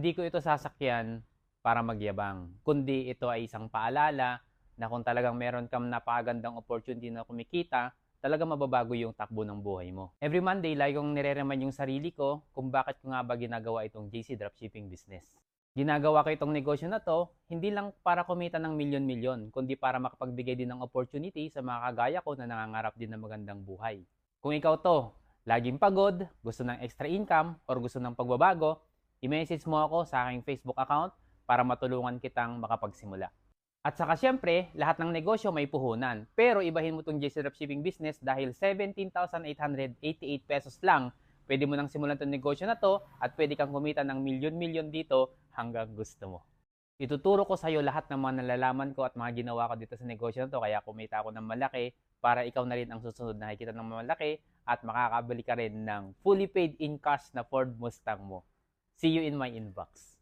Hindi ko ito sasakyan para magyabang, kundi ito ay isang paalala na kung talagang meron kang napakagandang opportunity na kumikita, talagang mababago yung takbo ng buhay mo. Every Monday, lagi kong nire-remind yung sarili ko kung bakit ko nga ba ginagawa itong JC Dropshipping business. Ginagawa ko itong negosyo na to, hindi lang para kumita ng milyon-milyon, kundi para makapagbigay din ng opportunity sa mga kagaya ko na nangangarap din ng magandang buhay. Kung ikaw to, laging pagod, gusto ng extra income, or gusto ng pagbabago, i-message mo ako sa aking Facebook account para matulungan kitang makapagsimula. At saka syempre, lahat ng negosyo may puhunan. Pero ibahin mo itong JC Dropshipping business dahil 17,888 pesos lang. Pwede mo nang simulan itong negosyo na to at pwede kang kumita ng milyon-milyon dito hanggang gusto mo. Ituturo ko sa iyo lahat ng mga nalalaman ko at mga ginawa ko dito sa negosyo na to kaya kumita ako ng malaki para ikaw na rin ang susunod na nakikita ng malaki at makakabili ka rin ng fully paid in cash na Ford Mustang mo. See you in my inbox.